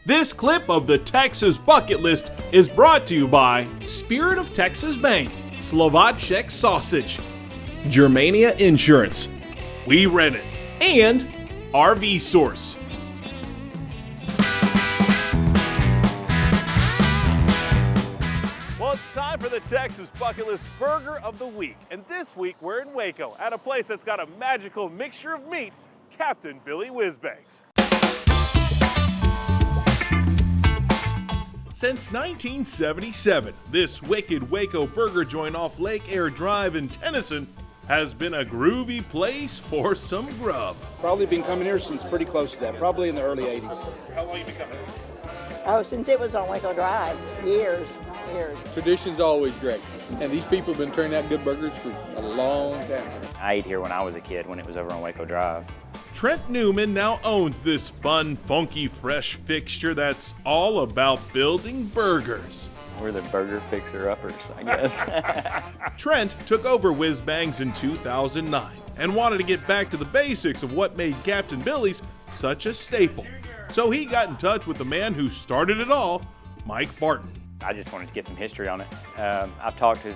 This clip of the Texas Bucket List is brought to you by Spirit of Texas Bank, Slovacek Sausage, Germania Insurance, We Rent It, and RV Source. Well, it's time for the Texas Bucket List Burger of the Week. And this week we're in Waco at a place that's got a magical mixture of meat, Captain Billy Whizzbangs. Since 1977, this wicked Waco burger joint off Lake Air Drive in Tennyson has been a groovy place for some grub. Probably been coming here since pretty close to that, probably in the early 80s. How long have you been coming? Oh, since it was on Waco Drive, years. Tradition's always great, and these people have been turning out good burgers for a long time. I ate here when I was a kid, when it was over on Waco Drive. Trent Newman now owns this fun, funky, fresh fixture that's all about building burgers. We're the burger fixer-uppers, I guess. Trent took over Whizzbangs in 2009 and wanted to get back to the basics of what made Captain Billy's such a staple. So he got in touch with the man who started it all, Mike Barton. I just wanted to get some history on it. I've talked to,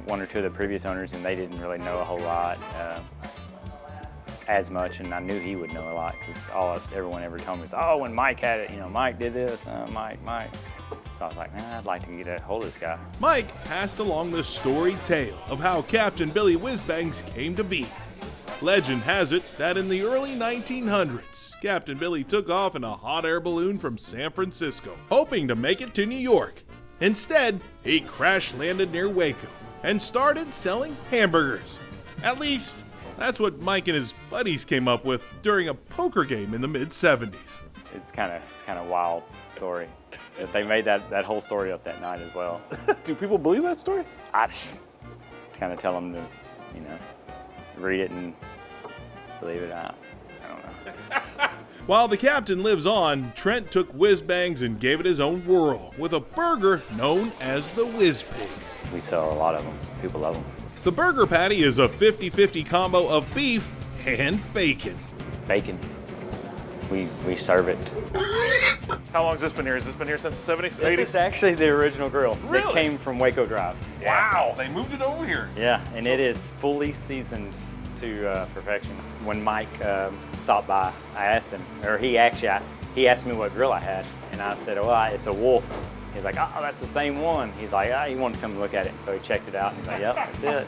one or two of the previous owners, and they didn't really know a whole lot. As much, and I knew he would know a lot because everyone ever told me was, oh, when Mike had it, Mike did this, Mike. So I was like, man, I'd like to get a hold of this guy. Mike passed along the storied tale of how Captain Billy Whizzbangs came to be. Legend has it that in the early 1900s, Captain Billy took off in a hot air balloon from San Francisco, hoping to make it to New York. Instead, he crash landed near Waco and started selling hamburgers. At least, that's what Mike and his buddies came up with during a poker game in the mid-70s. It's kind of wild story. They made that whole story up that night as well. Do people believe that story? I kind of tell them to, read it and believe it. I don't know. While the captain lives on, Trent took Whizzbangs and gave it his own whirl with a burger known as the Whiz Pig. We sell a lot of them. People love them. The burger patty is a 50-50 combo of beef and bacon. Bacon. We serve it. How long has this been here? Has this been here since the 70s, 80s? It's actually the original grill. Really? It came from Waco Drive. Wow, they moved it over here. Yeah, and it is fully seasoned to perfection. When Mike stopped by, I asked him, or he asked me what grill I had, and I said, oh, it's a Wolf. He's like, oh, that's the same one. He's like, he wanted to come look at it. So he checked it out, and he's like, yep, that's it.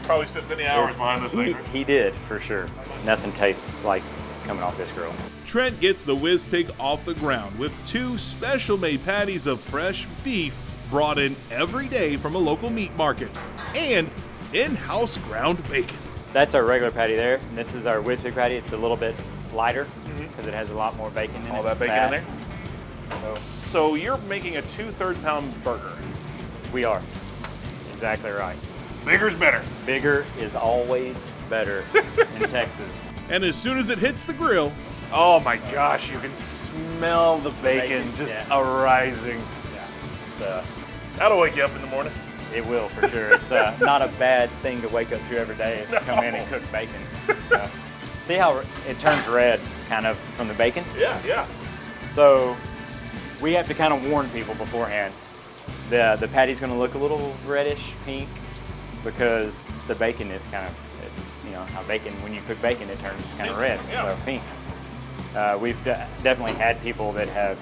Probably spent many hours behind this thing. He did, for sure. Nothing tastes like coming off this grill. Trent gets the Whiz Pig off the ground with 2 special-made patties of fresh beef brought in every day from a local meat market, and in-house ground bacon. That's our regular patty there, and this is our Whiz Pig patty. It's a little bit lighter because it has a lot more bacon in it. All that bacon in there? So you're making a 2/3 pound burger. We are. Exactly right. Bigger's better. Bigger is always better in Texas. And as soon as it hits the grill, oh my gosh, you can smell the bacon just arising. Yeah. That'll wake you up in the morning. It will, for sure. It's not a bad thing to wake up to every day is to come in and cook bacon. See how it turns red kind of from the bacon? Yeah. So we have to kind of warn people beforehand. The patty's going to look a little reddish pink because the bacon is kind of, how bacon, when you cook bacon, it turns kind of red, so pink. We've definitely had people that have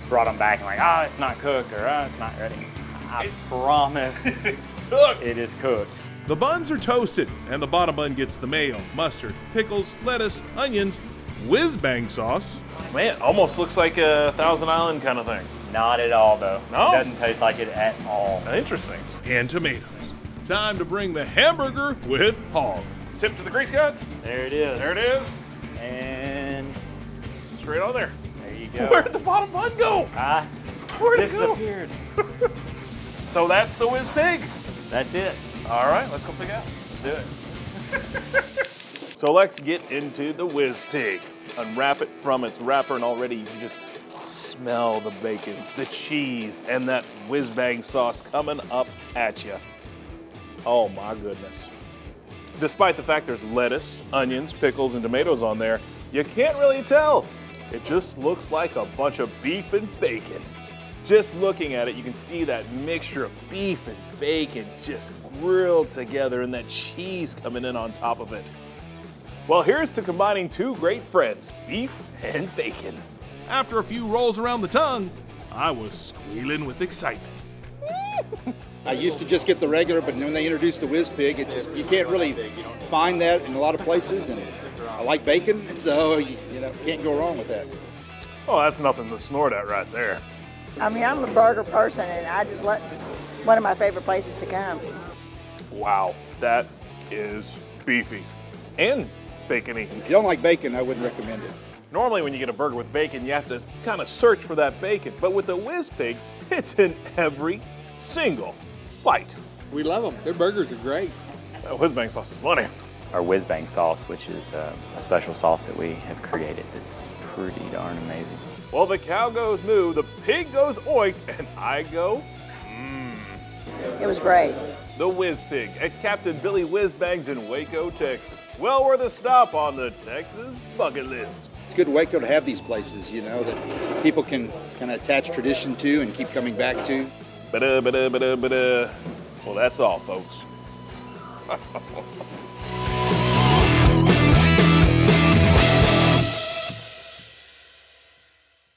brought them back and like, it's not cooked, or it's not ready. I promise It's cooked. it is cooked. the buns are toasted, and the bottom bun gets the mayo, mustard, pickles, lettuce, onions, Whizzbang sauce. Man, it almost looks like a Thousand Island kind of thing. Not at all, though. No? It doesn't taste like it at all. Interesting. and tomatoes. Time to bring the hamburger with hog. Tip to the grease gods. There it is. There it is. And Straight on there. there you go. Where'd the bottom bun go? Where'd it go? Disappeared. So that's the Whiz Pig. That's it. All right, let's go pick it out. Let's do it. So let's get into the Whiz Pig. Unwrap it from its wrapper, and already you can just smell the bacon, the cheese, and that Whizzbang sauce coming up at you. Oh my goodness. Despite the fact there's lettuce, onions, pickles, and tomatoes on there, you can't really tell It just looks like a bunch of beef and bacon. Just looking at it, you can see that mixture of beef and bacon just grilled together and that cheese coming in on top of it. Well, here's to combining two great friends, beef and bacon. After a few rolls around the tongue, I was squealing with excitement. I used to just get the regular, but when they introduced the Whiz Pig, it's just, you can't really find that in a lot of places, and I like bacon, so you know, can't go wrong with that. Oh, that's nothing to snort at right there. I mean, I'm a burger person, and I just let this one of my favorite places to come. Wow, that is beefy and bacony. If you don't like bacon, I wouldn't recommend it. Normally when you get a burger with bacon, you have to kind of search for that bacon. But with the Whiz Pig, it's in every single bite. We love them. Their burgers are great. That Whizzbang sauce is funny. Our Whizzbang sauce, which is a special sauce that we have created. It's pretty darn amazing. Well, the cow goes moo, the pig goes oink, and I go It was great. the Whiz Pig at Captain Billy Whizzbangs in Waco, Texas. Well worth a stop on the Texas bucket list. It's good in Waco to have these places, you know, that people can kind of attach tradition to and keep coming back to. Ba-da, ba-da, ba-da, ba-da. Well, that's all, folks.